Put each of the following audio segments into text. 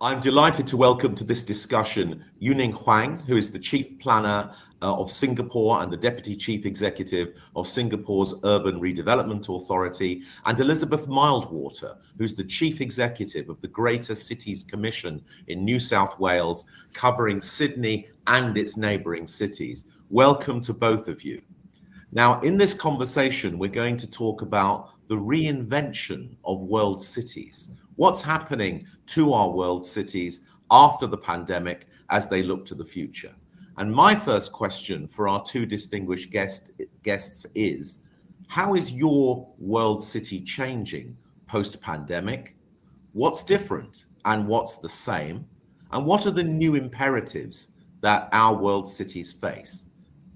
I'm delighted to welcome to this discussion Yuning Huang, who is the Chief Planner of Singapore and the Deputy Chief Executive of Singapore's Urban Redevelopment Authority, and Elizabeth Mildwater, who's the Chief Executive of the Greater Cities Commission in New South Wales, covering Sydney and its neighbouring cities. Welcome to both of you. Now, in this conversation, we're going to talk about the reinvention of world cities. What's happening to our world cities after the pandemic as they look to the future? And my first question for our two distinguished guests is, how is your world city changing post-pandemic? What's different and what's the same? And what are the new imperatives that our world cities face?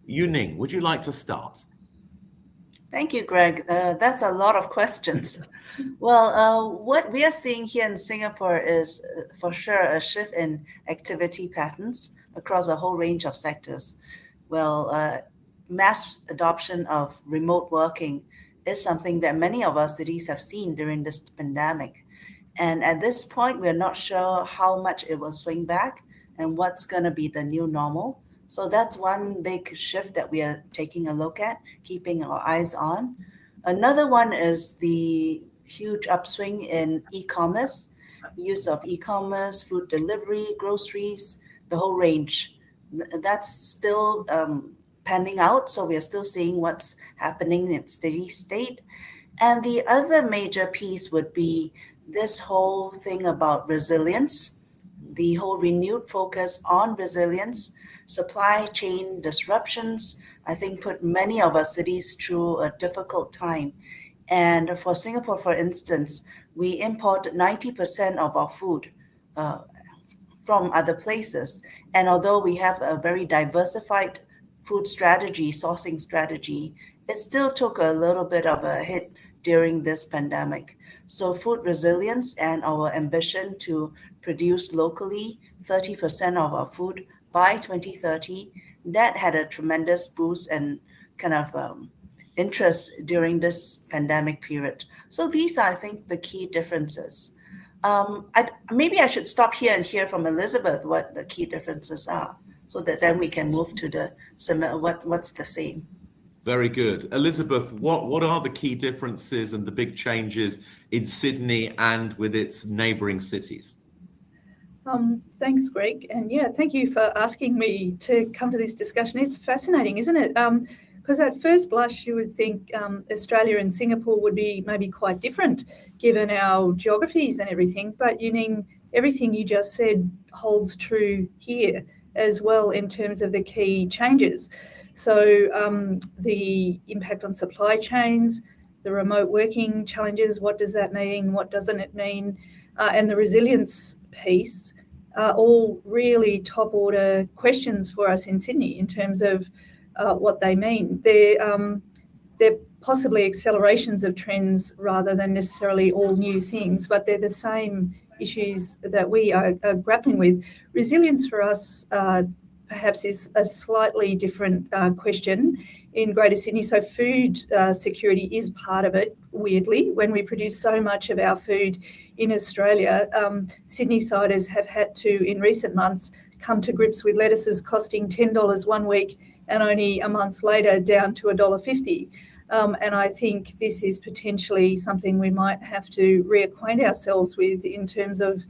Yuning, would you like to start? Thank you, Greg. That's a lot of questions. Well, what we are seeing here in Singapore is for sure a shift in activity patterns across a whole range of sectors. Well, mass adoption of remote working is something that many of our cities have seen during this pandemic. And at this point, we're not sure how much it will swing back and what's going to be the new normal. So that's one big shift that we are taking a look at, keeping our eyes on. Another one is the huge upswing in e-commerce, use of e-commerce, food delivery, groceries, the whole range. That's still panning out, so we are still seeing what's happening in steady state. And the other major piece would be this whole thing about resilience, the whole renewed focus on resilience. Supply chain disruptions, I think, put many of our cities through a difficult time. And for Singapore, for instance, we import 90% of our food from other places. And although we have a very diversified food strategy, sourcing strategy, it still took a little bit of a hit during this pandemic. So food resilience and our ambition to produce locally 30% of our food by 2030, that had a tremendous boost and kind of interest during this pandemic period. So these are, I think, the key differences. Maybe I should stop here and hear from Elizabeth what the key differences are, so that then we can move to the what's the same. Very good. Elizabeth, what are the key differences and the big changes in Sydney and with its neighbouring cities? Thanks, Greg. And yeah, thank you for asking me to come to this discussion. It's fascinating, isn't it? Because at first blush, you would think Australia and Singapore would be maybe quite different given our geographies and everything. But everything you just said holds true here as well in terms of the key changes. So the impact on supply chains, the remote working challenges, what does that mean? What doesn't it mean? And the resilience piece are all really top order questions for us in Sydney in terms of what they mean. They're possibly accelerations of trends rather than necessarily all new things, but they're the same issues that we are grappling with. Resilience for us perhaps is a slightly different question in Greater Sydney. So food security is part of it, weirdly. When we produce so much of our food in Australia, Sydney-siders have had to, in recent months, come to grips with lettuces costing $10 one week and only a month later down to $1.50. And I think this is potentially something we might have to reacquaint ourselves with in terms of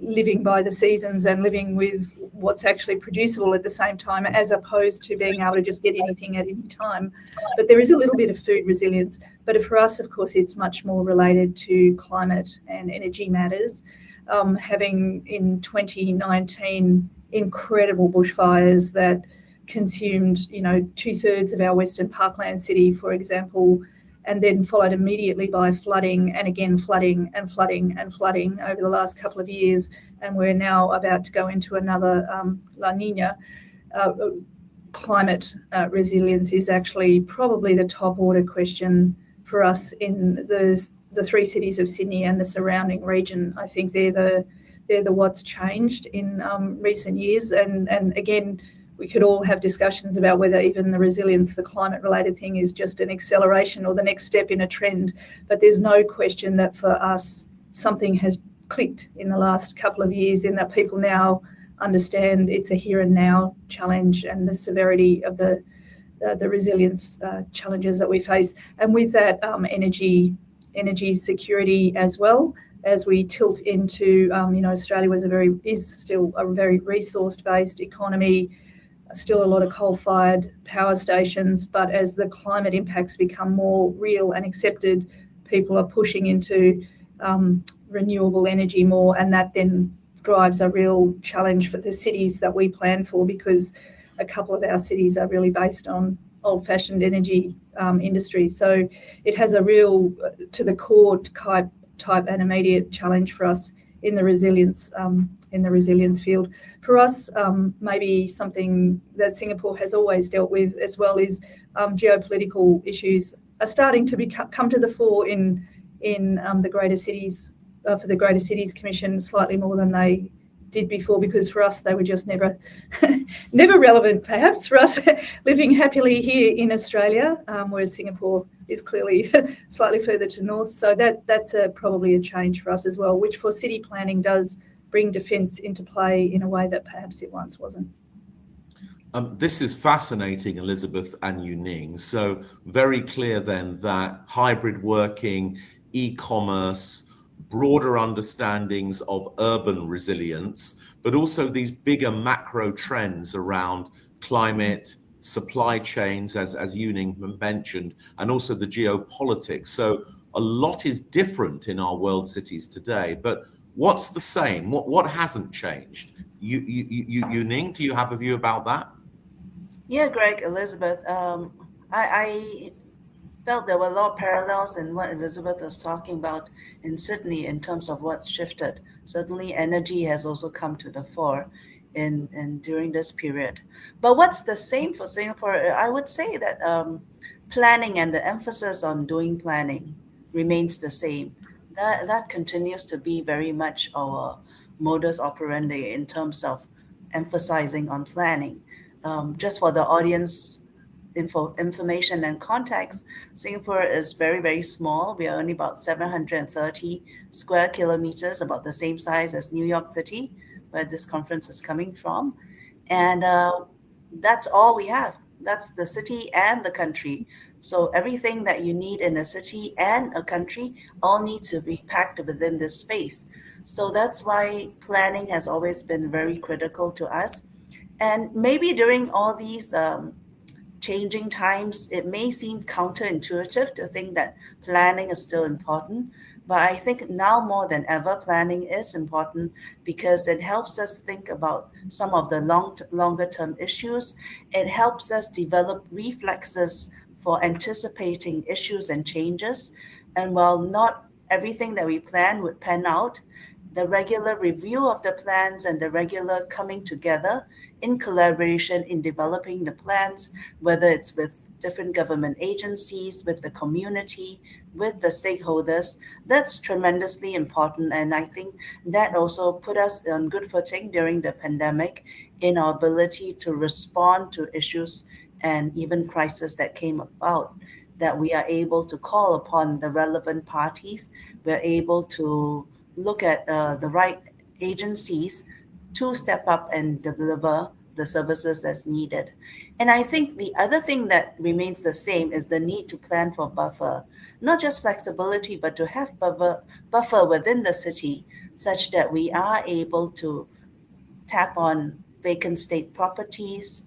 living by the seasons and living with what's actually producible at the same time, as opposed to being able to just get anything at any time. But there is a little bit of food resilience. But for us, of course, it's much more related to climate and energy matters. Having in 2019 incredible bushfires that consumed, 2/3 of our Western Parkland city, for example, and then followed immediately by flooding and again flooding and flooding and flooding over the last couple of years. And we're now about to go into another La Nina. Climate resilience is actually probably the top order question for us in the three cities of Sydney and the surrounding region. I think they're the what's changed in recent years. And again, we could all have discussions about whether even the resilience, the climate-related thing, is just an acceleration or the next step in a trend. But there's no question that for us, something has clicked in the last couple of years, in that people now understand it's a here and now challenge and the severity of the resilience challenges that we face, and with that energy security as well. As we tilt into, Australia is still a very resource-based economy, still a lot of coal-fired power stations, but as the climate impacts become more real and accepted, people are pushing into renewable energy more, and that then drives a real challenge for the cities that we plan for, because a couple of our cities are really based on old-fashioned energy industry. So it has a real to the core type and immediate challenge for us in the resilience field. For us, maybe something that Singapore has always dealt with as well is geopolitical issues are starting to come to the fore in the greater cities, for the Greater Cities Commission, slightly more than they did before, because for us they were just never relevant, perhaps, for us living happily here in Australia, whereas Singapore is clearly slightly further to north. So that's probably a change for us as well, which for city planning does bring defence into play in a way that perhaps it once wasn't. This is fascinating, Elizabeth and Yu-Ning. So very clear then that hybrid working, e-commerce, broader understandings of urban resilience, but also these bigger macro trends around climate, supply chains, as Yu-Ning mentioned, and also the geopolitics. So a lot is different in our world cities today, but what's the same? What hasn't changed? Yu-Ning, do you have a view about that? Yeah, Greg, Elizabeth, I felt there were a lot of parallels in what Elizabeth was talking about in Sydney in terms of what's shifted. Certainly energy has also come to the fore in during this period. But what's the same for Singapore? I would say that planning and the emphasis on doing planning remains the same. That continues to be very much our modus operandi in terms of emphasizing on planning. Just for the audience information and context, Singapore is very, very small. We are only about 730 square kilometers, about the same size as New York City, where this conference is coming from. And that's all we have. That's the city and the country. So everything that you need in a city and a country all needs to be packed within this space. So that's why planning has always been very critical to us. And maybe during all these changing times, it may seem counterintuitive to think that planning is still important. But I think now more than ever, planning is important because it helps us think about some of the longer term issues. It helps us develop reflexes for anticipating issues and changes. And while not everything that we plan would pan out, the regular review of the plans and the regular coming together in collaboration in developing the plans, whether it's with different government agencies, with the community, with the stakeholders, that's tremendously important. And I think that also put us on good footing during the pandemic in our ability to respond to issues and even crises that came about, that we are able to call upon the relevant parties. We're able to look at the right agencies to step up and deliver the services that's needed. And I think the other thing that remains the same is the need to plan for buffer, not just flexibility, but to have buffer within the city such that we are able to tap on vacant state properties,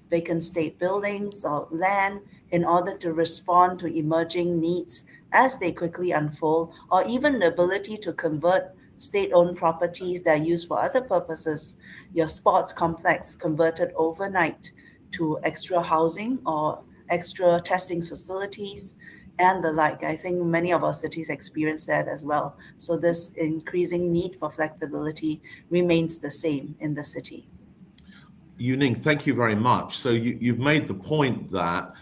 vacant state buildings or land in order to respond to emerging needs as they quickly unfold, or even the ability to convert state-owned properties that are used for other purposes, your sports complex converted overnight to extra housing or extra testing facilities and the like. I think many of our cities experience that as well. So this increasing need for flexibility remains the same in the city. Yu-Ning, thank you very much. So you've made the point that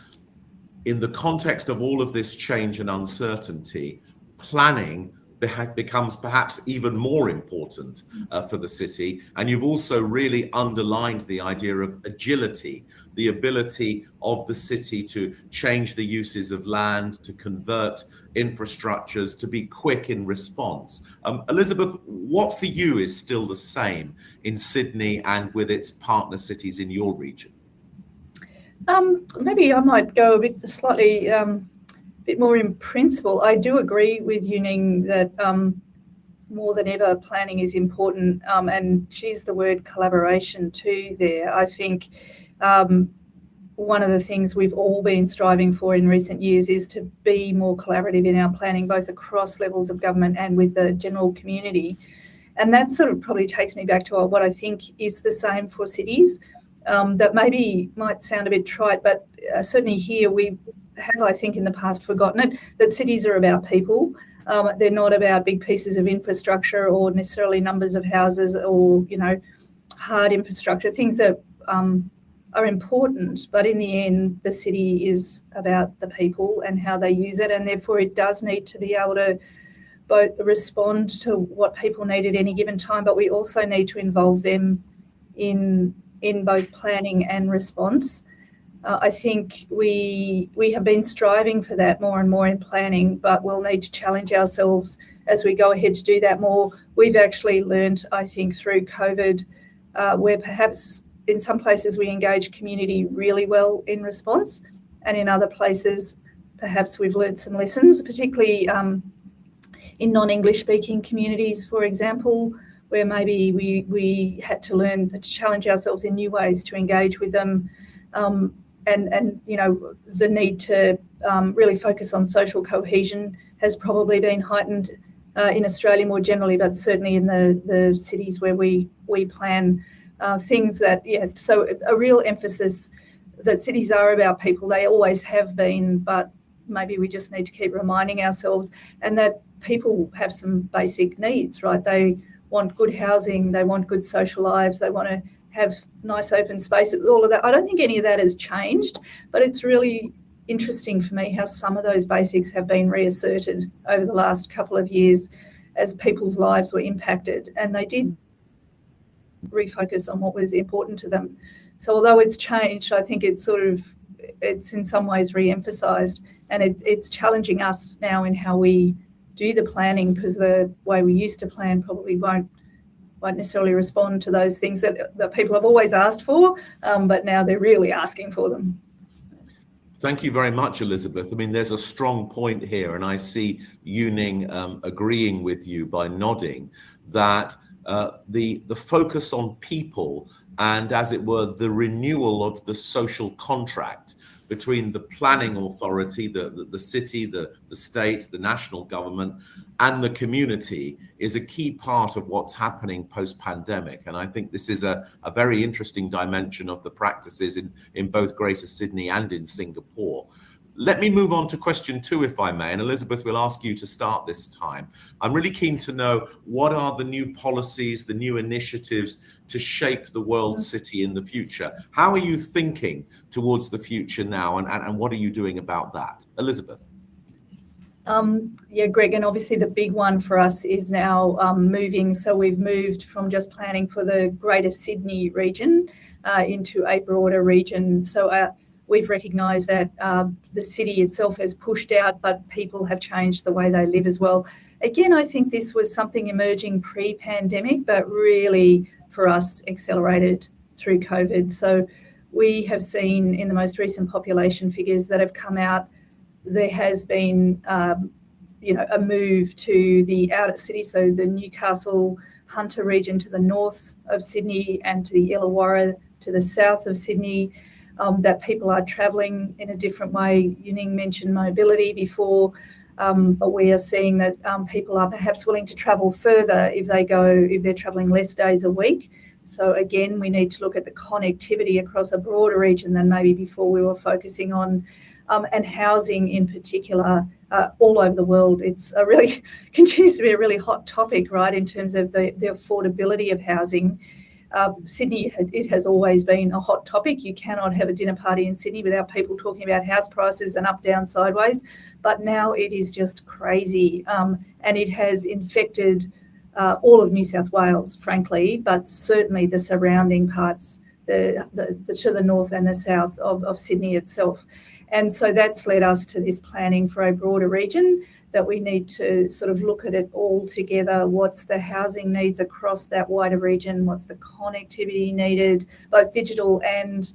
in the context of all of this change and uncertainty, planning becomes perhaps even more important for the city. And you've also really underlined the idea of agility, the ability of the city to change the uses of land, to convert infrastructures, to be quick in response. Elizabeth, what for you is still the same in Sydney and with its partner cities in your region? Maybe I might go a bit slightly bit more in principle. I do agree with Yuning that more than ever planning is important, and she's the word collaboration too there. I think one of the things we've all been striving for in recent years is to be more collaborative in our planning, both across levels of government and with the general community. And that sort of probably takes me back to what I think is the same for cities. That maybe might sound a bit trite, but certainly here we have, I think, in the past forgotten it, that cities are about people. They're not about big pieces of infrastructure or necessarily numbers of houses or, hard infrastructure, things that are important. But in the end, the city is about the people and how they use it. And therefore, it does need to be able to both respond to what people need at any given time, but we also need to involve them in both planning and response. I think we have been striving for that more and more in planning, but we'll need to challenge ourselves as we go ahead to do that more. We've actually learned, I think, through COVID, where perhaps in some places we engage community really well in response, and in other places perhaps we've learned some lessons, particularly in non-English speaking communities, for example, where maybe we had to learn to challenge ourselves in new ways to engage with them. And the need to really focus on social cohesion has probably been heightened in Australia more generally, but certainly in the cities where we plan things that, so a real emphasis that cities are about people. They always have been, but maybe we just need to keep reminding ourselves, and that people have some basic needs, right? They want good housing, they want good social lives, they want to have nice open spaces, all of that. I don't think any of that has changed, but it's really interesting for me how some of those basics have been reasserted over the last couple of years as people's lives were impacted, and they did refocus on what was important to them. So although it's changed, I think it's in some ways re-emphasised, and it's challenging us now in how we do the planning, because the way we used to plan probably won't necessarily respond to those things that people have always asked for, but now they're really asking for them. Thank you very much, Elizabeth. I mean, there's a strong point here, and I see Yuning agreeing with you by nodding that the focus on people and, as it were, the renewal of the social contract between the planning authority, the city, the state, the national government, and the community is a key part of what's happening post-pandemic. And I think this is a very interesting dimension of the practices in both Greater Sydney and in Singapore. Let me move on to question 2, if I may, and Elizabeth, will ask you to start this time. I'm really keen to know, what are the new policies, the new initiatives to shape the world city in the future? How are you thinking towards the future now, and what are you doing about that? Elizabeth. Greg, and obviously the big one for us is now moving. So we've moved from just planning for the Greater Sydney region into a broader region. So we've recognised that the city itself has pushed out, but people have changed the way they live as well. Again, I think this was something emerging pre-pandemic, but really for us accelerated through COVID. So we have seen in the most recent population figures that have come out, there has been a move to the outer city, so the Newcastle Hunter region to the north of Sydney and to the Illawarra to the south of Sydney, that people are travelling in a different way. Yuning mentioned mobility before, but we are seeing that people are perhaps willing to travel further if they're travelling less days a week. So again, we need to look at the connectivity across a broader region than maybe before we were focusing on, and housing in particular all over the world. It's continues to be a really hot topic, right, in terms of the affordability of housing. Sydney, it has always been a hot topic. You cannot have a dinner party in Sydney without people talking about house prices and up, down, sideways. But now it is just crazy. And it has infected all of New South Wales, frankly, but certainly the surrounding parts, the to the north and the south of Sydney itself. And so that's led us to this planning for a broader region, that we need to sort of look at it all together. What's the housing needs across that wider region? What's the connectivity needed, both digital and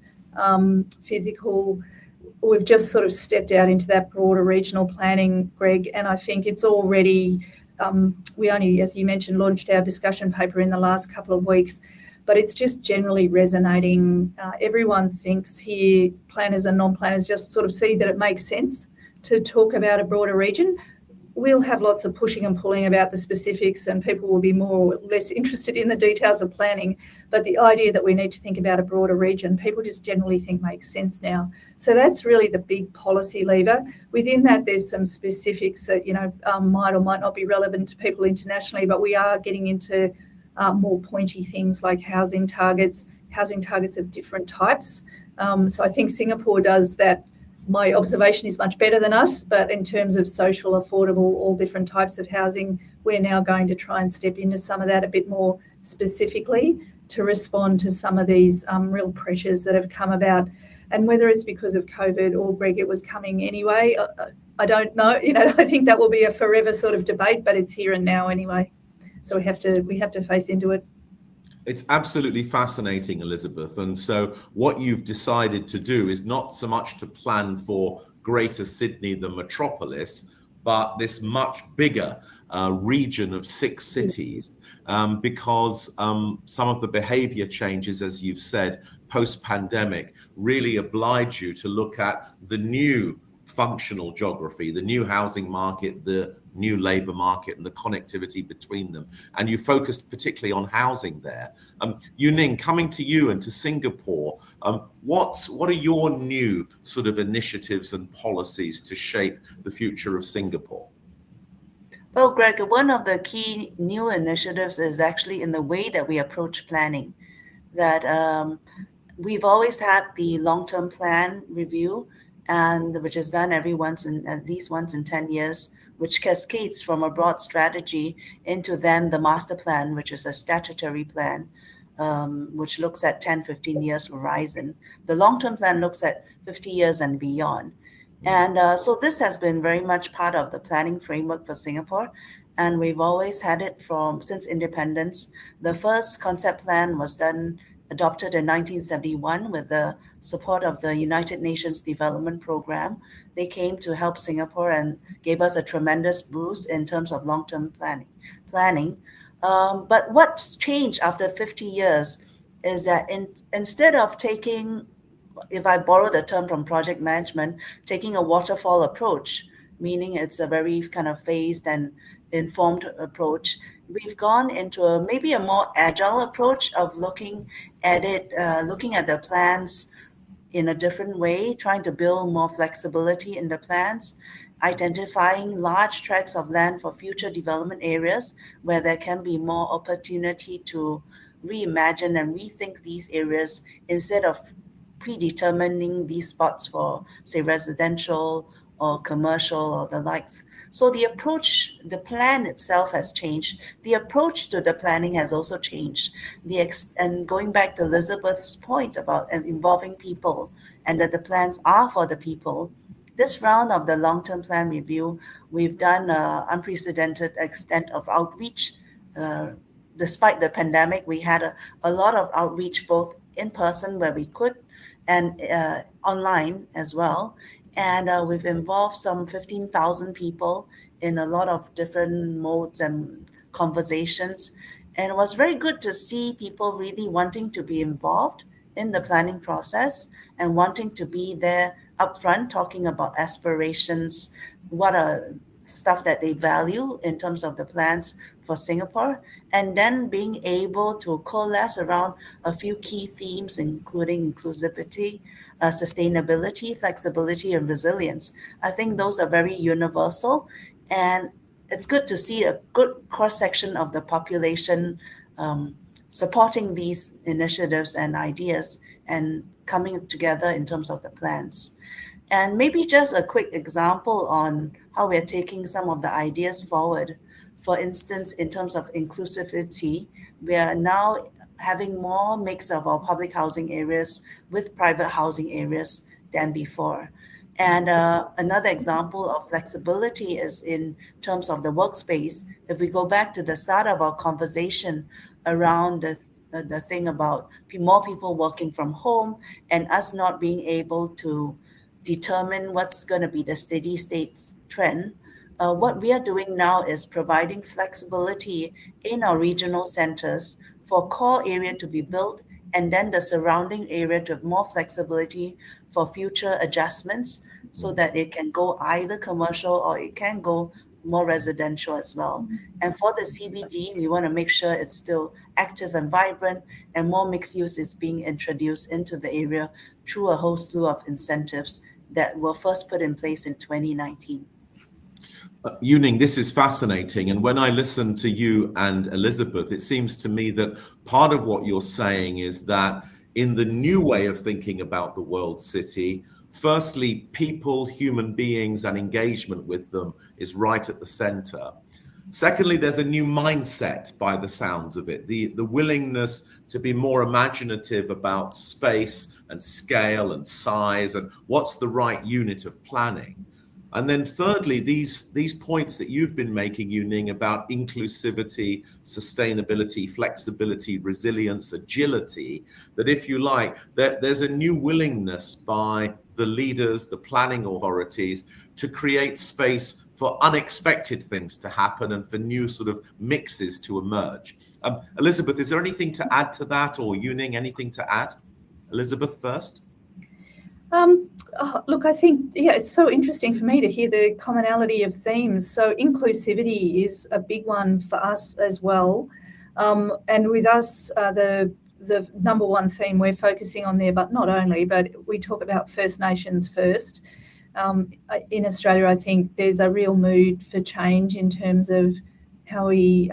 physical? We've just sort of stepped out into that broader regional planning, Greg, and I think it's already, we only, as you mentioned, launched our discussion paper in the last couple of weeks, but it's just generally resonating. Everyone thinks here, planners and non-planners just sort of see that it makes sense to talk about a broader region. We'll have lots of pushing and pulling about the specifics, and people will be more or less interested in the details of planning. But the idea that we need to think about a broader region, people just generally think makes sense now. So that's really the big policy lever. Within that, there's some specifics that, might or might not be relevant to people internationally, but we are getting into more pointy things like housing targets of different types. So I think Singapore does that. My observation is much better than us, but in terms of social, affordable, all different types of housing, we're now going to try and step into some of that a bit more specifically to respond to some of these real pressures that have come about. And whether it's because of COVID or, Greg, it was coming anyway, I don't know. I think that will be a forever sort of debate, but it's here and now anyway. So we have to face into it. It's absolutely fascinating, Elizabeth. And so what you've decided to do is not so much to plan for Greater Sydney, the metropolis, but this much bigger region of 6 cities, because some of the behavior changes, as you've said, post-pandemic, really oblige you to look at the new functional geography, the new housing market, the new labour market, and the connectivity between them. And you focused particularly on housing there. Yuning, coming to you and to Singapore, what are your new sort of initiatives and policies to shape the future of Singapore? Well, Greg, one of the key new initiatives is actually in the way that we approach planning. That we've always had the long-term plan review, and which is done at least once in 10 years, which cascades from a broad strategy into then the master plan, which is a statutory plan, which looks at 10, 15 years horizon. The long-term plan looks at 50 years and beyond. And so this has been very much part of the planning framework for Singapore. And we've always had it since independence. The first concept plan was adopted in 1971 with the support of the United Nations Development Program. They came to help Singapore and gave us a tremendous boost in terms of long-term planning. But what's changed after 50 years is that instead of taking, if I borrow the term from project management, taking a waterfall approach, meaning it's a very kind of phased and informed approach, we've gone into maybe a more agile approach of looking at the plans in a different way, trying to build more flexibility in the plans, identifying large tracts of land for future development areas where there can be more opportunity to reimagine and rethink these areas instead of predetermining these spots for, say, residential or commercial or the likes. So the plan itself has changed. The approach to the planning has also changed. And going back to Elizabeth's point about involving people and that the plans are for the people, this round of the long-term plan review, we've done an unprecedented extent of outreach. Despite the pandemic, we had a lot of outreach, both in person where we could and online as well. And we've involved some 15,000 people in a lot of different modes and conversations. And it was very good to see people really wanting to be involved in the planning process and wanting to be there upfront, talking about aspirations, what are stuff that they value in terms of the plans for Singapore, and then being able to coalesce around a few key themes, including inclusivity, sustainability, flexibility, and resilience. I think those are very universal, and it's good to see a good cross-section of the population supporting these initiatives and ideas and coming together in terms of the plans. And maybe just a quick example on how we're taking some of the ideas forward. For instance, in terms of inclusivity, we are now having more mix of our public housing areas with private housing areas than before. And another example of flexibility is in terms of the workspace. If we go back to the start of our conversation around the thing about more people working from home and us not being able to determine what's going to be the steady state trend, what we are doing now is providing flexibility in our regional centers for core area to be built and then the surrounding area to have more flexibility for future adjustments so that it can go either commercial or it can go more residential as well. And for the CBD, we want to make sure it's still active and vibrant and more mixed use is being introduced into the area through a whole slew of incentives that were first put in place in 2019. Yuning, this is fascinating. And when I listen to you and Elizabeth, it seems to me that part of what you're saying is that in the new way of thinking about the world city, firstly, people, human beings, and engagement with them is right at the center. Secondly, there's a new mindset by the sounds of it, the willingness to be more imaginative about space and scale and size and what's the right unit of planning. And then thirdly, these points that you've been making, Yuning, about inclusivity, sustainability, flexibility, resilience, agility, that if you like, there's a new willingness by the leaders, the planning authorities to create space for unexpected things to happen and for new sort of mixes to emerge. Elizabeth, is there anything to add to that, or Yuning, anything to add? Elizabeth first. Look, I think, it's so interesting for me to hear the commonality of themes. So inclusivity is a big one for us as well. And with us, the number one theme we're focusing on there, but not only, but we talk about First Nations first. In Australia, I think there's a real mood for change in terms of how we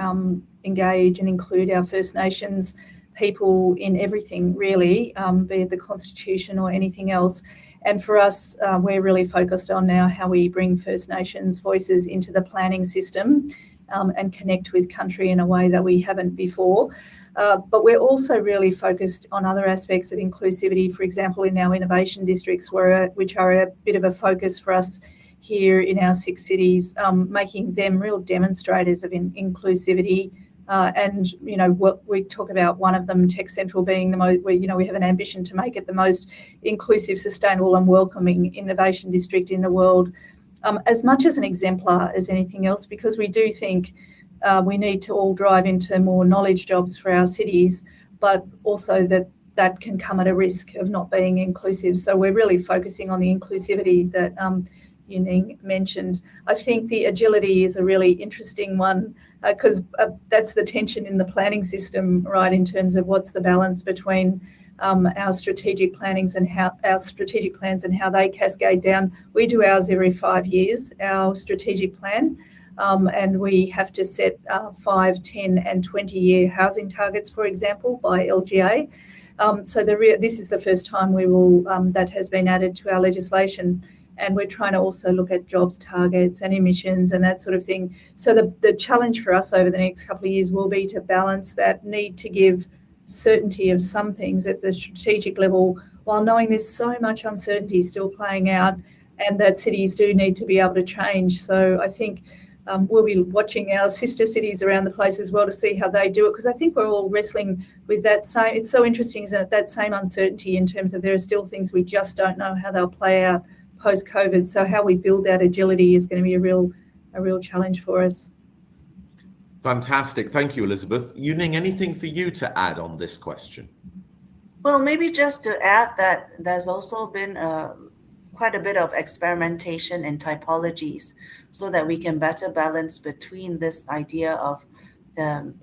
engage and include our First Nations people in everything, really, be it the Constitution or anything else. And for us, we're really focused on now how we bring First Nations voices into the planning system and connect with country in a way that we haven't before. But we're also really focused on other aspects of inclusivity, for example, in our innovation districts, which are a bit of a focus for us here in our 6 cities, making them real demonstrators of inclusivity. And, what we talk about, one of them, Tech Central, being the most, we have an ambition to make it the most inclusive, sustainable and welcoming innovation district in the world, as much as an exemplar as anything else, because we do think we need to all drive into more knowledge jobs for our cities, but also that can come at a risk of not being inclusive. So we're really focusing on the inclusivity that Yuning mentioned. I think the agility is a really interesting one because that's the tension in the planning system, right, in terms of what's the balance between our strategic plannings and how our strategic plans and how they cascade down. We do ours every 5 years, our strategic plan, and we have to set 5, 10 and 20-year housing targets, for example, by LGA. So this is the first time we will that has been added to our legislation. And we're trying to also look at jobs targets and emissions and that sort of thing. So the challenge for us over the next couple of years will be to balance that need to give certainty of some things at the strategic level, while knowing there's so much uncertainty still playing out and that cities do need to be able to change. So I think we'll be watching our sister cities around the place as well to see how they do it, because I think we're all wrestling with that same, it's so interesting, isn't it, that same uncertainty in terms of there are still things we just don't know how they'll play out post-COVID. So how we build that agility is going to be a real challenge for us. Fantastic. Thank you, Elizabeth. Yuning, anything for you to add on this question? Well, maybe just to add that there's also been quite a bit of experimentation in typologies so that we can better balance between this idea of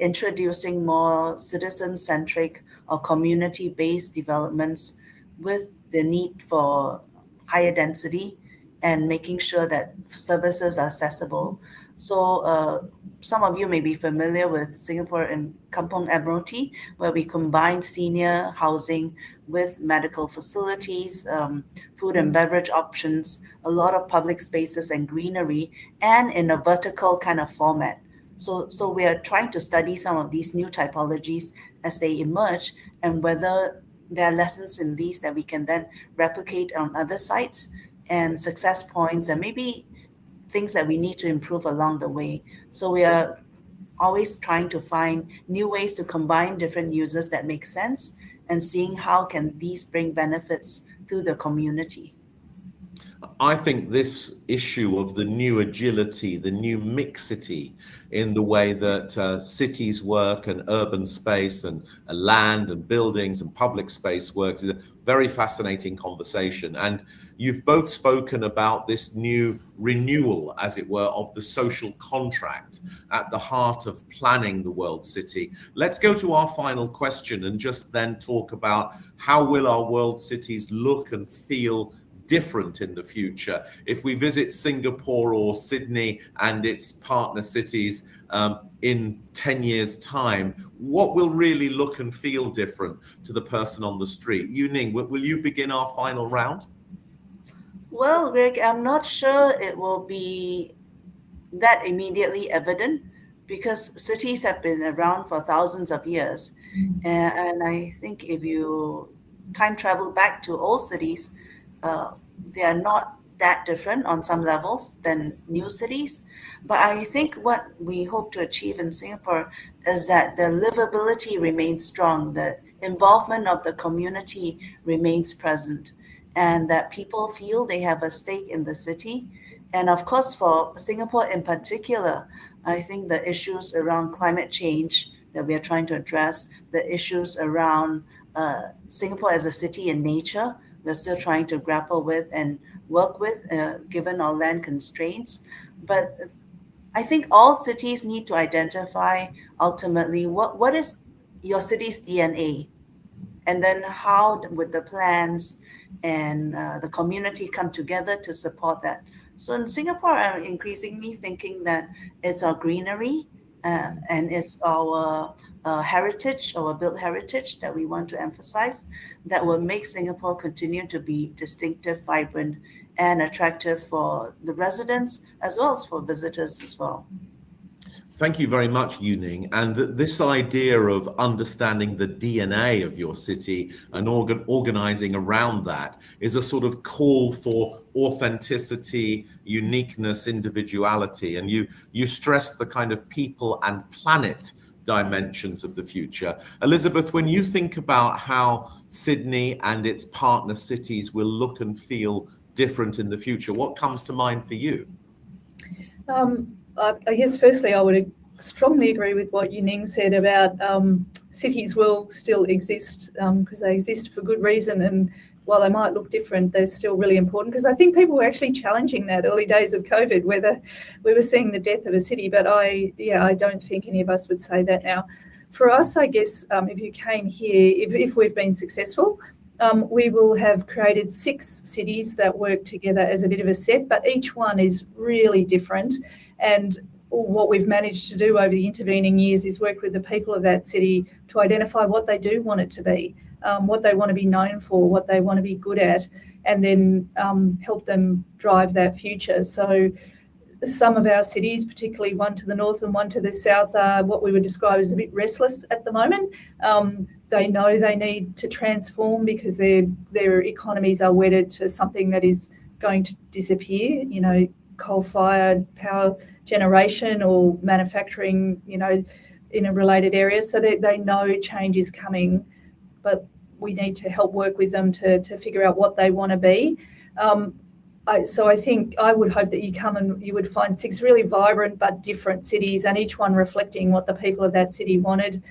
introducing more citizen-centric or community-based developments with the need for higher density and making sure that services are accessible. So some of you may be familiar with Singapore and Kampong Admiralty, where we combine senior housing with medical facilities, food and beverage options, a lot of public spaces and greenery, and in a vertical kind of format. So we are trying to study some of these new typologies as they emerge, and whether there are lessons in these that we can then replicate on other sites, and success points, and maybe things that we need to improve along the way. So we are always trying to find new ways to combine different users that make sense, and seeing how can these bring benefits to the community. I think this issue of the new agility, the new mixity in the way that cities work and urban space and land and buildings and public space works is a very fascinating conversation. And you've both spoken about this new renewal, as it were, of the social contract at the heart of planning the world city. Let's go to our final question and just then talk about how will our world cities look and feel different in the future. If we visit Singapore or Sydney and its partner cities in 10 years' time, what will really look and feel different to the person on the street? Yu-Ning, will you begin our final round? Well, Greg, I'm not sure it will be that immediately evident, because cities have been around for thousands of years. And I think if you time travel back to old cities, they are not that different on some levels than new cities. But I think what we hope to achieve in Singapore is that the livability remains strong, the involvement of the community remains present, and that people feel they have a stake in the city. And of course, for Singapore in particular, I think the issues around climate change that we are trying to address, the issues around Singapore as a city in nature, we're still trying to grapple with and work with, given our land constraints. But I think all cities need to identify ultimately what is your city's DNA, and then how would the plans and the community come together to support that. So in Singapore, I'm increasingly thinking that it's our greenery and it's our heritage, our built heritage, that we want to emphasize, that will make Singapore continue to be distinctive, vibrant, and attractive for the residents as well as for visitors as well. Thank you very much, Yu-Ning. And this idea of understanding the DNA of your city and organizing around that is a sort of call for authenticity, uniqueness, individuality. And you stress the kind of people and planet dimensions of the future. Elizabeth, when you think about how Sydney and its partner cities will look and feel different in the future, what comes to mind for you? I guess firstly I would strongly agree with what Yu-Ning said about cities will still exist because they exist for good reason, and while they might look different, they're still really important, because I think people were actually challenging that early days of COVID, whether we were seeing the death of a city, but I don't think any of us would say that now. For us, I guess, if you came here, if we've been successful, we will have created 6 cities that work together as a bit of a set, but each one is really different. And what we've managed to do over the intervening years is work with the people of that city to identify what they do want it to be, what they want to be known for, what they want to be good at, and then help them drive that future. So some of our cities, particularly one to the north and one to the south, are what we would describe as a bit restless at the moment. They know they need to transform because their economies are wedded to something that is going to disappear, coal-fired power generation or manufacturing, in a related area. So they know change is coming, but we need to help work with them to figure out what they want to be. So I think I would hope that you come and you would find 6 really vibrant but different cities, and each one reflecting what the people of that city wanted.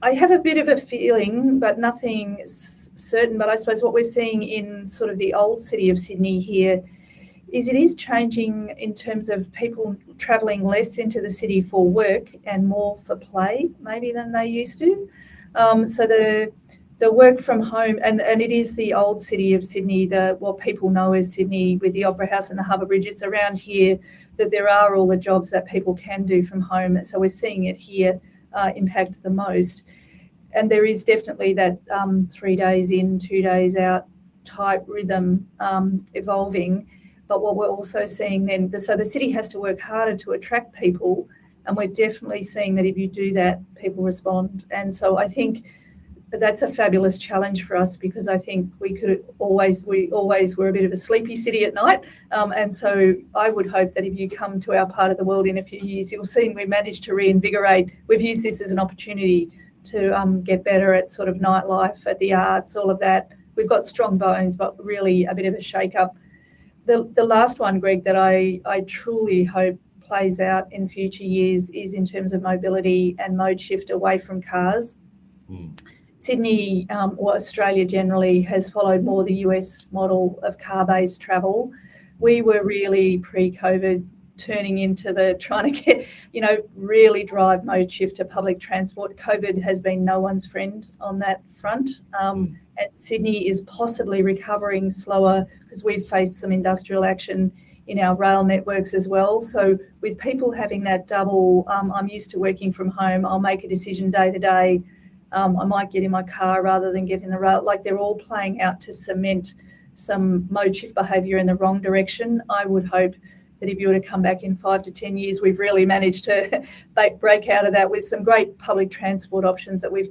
I have a bit of a feeling, but nothing certain, but I suppose what we're seeing in sort of the old city of Sydney here is it is changing in terms of people travelling less into the city for work and more for play maybe than they used to. So the work from home, and it is the old city of Sydney, what people know as Sydney, with the Opera House and the Harbour Bridge. It's around here that there are all the jobs that people can do from home. So we're seeing it here impact the most. And there is definitely that 3 days in, 2 days out type rhythm evolving. But what we're also seeing then, so the city has to work harder to attract people, and we're definitely seeing that if you do that, people respond. And so I think that's a fabulous challenge for us, because I think we always were a bit of a sleepy city at night. And so I would hope that if you come to our part of the world in a few years, you'll see we managed to reinvigorate. We've used this as an opportunity to get better at sort of nightlife, at the arts, all of that. We've got strong bones, but really a bit of a shake-up. The last one, Greg, that I truly hope plays out in future years is in terms of mobility and mode shift away from cars. Sydney, or Australia generally, has followed more the US model of car-based travel. We were really pre-COVID turning into trying to get, really drive mode shift to public transport. COVID has been no one's friend on that front. And Sydney is possibly recovering slower because we've faced some industrial action in our rail networks as well. So with people having that double, I'm used to working from home, I'll make a decision day to day. I might get in my car rather than get in the rail. Like, they're all playing out to cement some mode shift behaviour in the wrong direction. I would hope that if you were to come back in 5 to 10 years, we've really managed to break out of that with some great public transport options that we've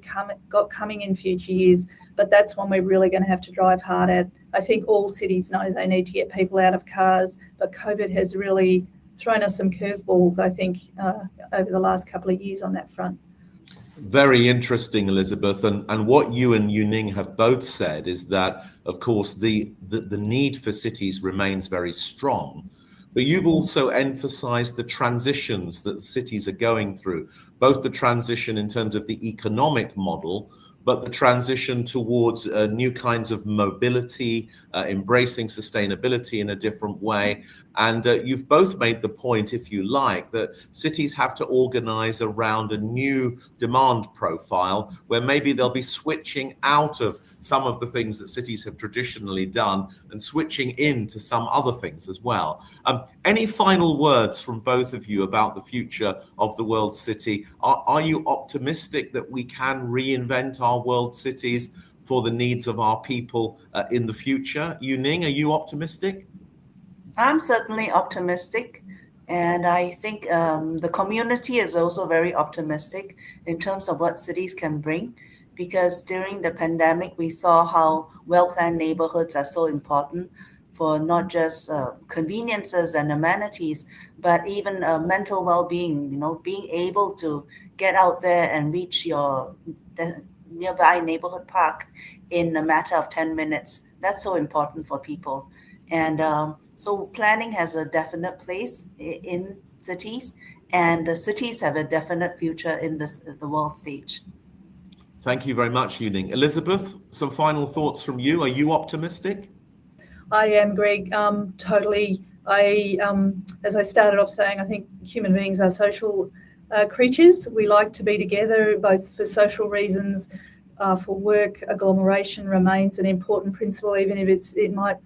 got coming in future years. But that's one we're really going to have to drive hard at. I think all cities know they need to get people out of cars, but COVID has really thrown us some curveballs, I think, over the last couple of years on that front. Very interesting, Elizabeth. And what you and Yuning have both said is that, of course, the need for cities remains very strong. But you've also emphasized the transitions that cities are going through, both the transition in terms of the economic model, but the transition towards new kinds of mobility, embracing sustainability in a different way. And you've both made the point, if you like, that cities have to organize around a new demand profile where maybe they'll be switching out of some of the things that cities have traditionally done and switching into some other things as well. Any final words from both of you about the future of the world city? Are you optimistic that we can reinvent our world cities for the needs of our people in the future? Yuning, are you optimistic? I'm certainly optimistic. And I think the community is also very optimistic in terms of what cities can bring. Because during the pandemic, we saw how well-planned neighborhoods are so important for not just conveniences and amenities, but even mental well-being, being able to get out there and reach your nearby neighborhood park in a matter of 10 minutes. That's so important for people. And so planning has a definite place in cities, and the cities have a definite future in the world stage. Thank you very much, Yuning. Elizabeth, some final thoughts from you. Are you optimistic? I am, Greg. Totally. As I started off saying, I think human beings are social creatures. We like to be together, both for social reasons, for work. Agglomeration remains an important principle, even if it might,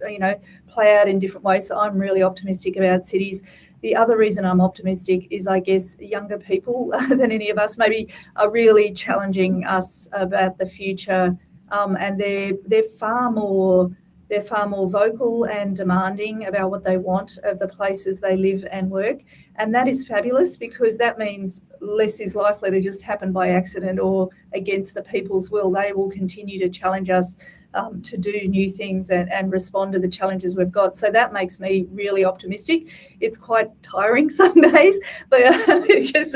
play out in different ways. So I'm really optimistic about cities. The other reason I'm optimistic is, I guess, younger people than any of us maybe are really challenging us about the future, and they're far more vocal and demanding about what they want of the places they live and work, and that is fabulous, because that means less is likely to just happen by accident or against the people's will. They will continue to challenge us to do new things and respond to the challenges we've got. So that makes me really optimistic. It's quite tiring some days, but because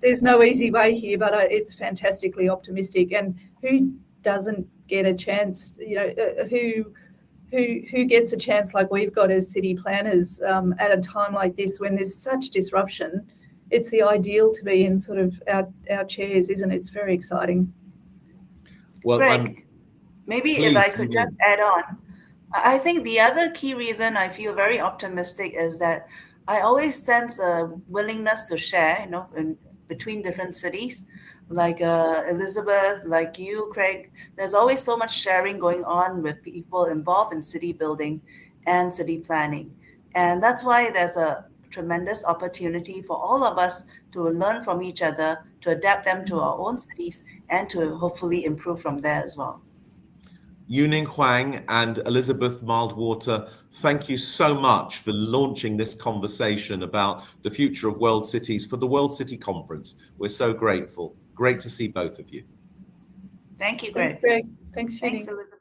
there's no easy way here, but it's fantastically optimistic. And who doesn't get a chance, who gets a chance like we've got as city planners at a time like this when there's such disruption? It's the ideal to be in sort of our chairs, isn't it? It's very exciting. Well, Greg, maybe please, if I could just add on, I think the other key reason I feel very optimistic is that I always sense a willingness to share, between different cities. like Elizabeth, like you, Craig, there's always so much sharing going on with people involved in city building and city planning. And that's why there's a tremendous opportunity for all of us to learn from each other, to adapt them to our own cities, and to hopefully improve from there as well. Yuning Huang and Elizabeth Mildwater, thank you so much for launching this conversation about the future of world cities for the World City Conference. We're so grateful. Great to see both of you. Thank you, Thanks, Greg. Greg. Thanks, Thanks, Yuning. Elizabeth.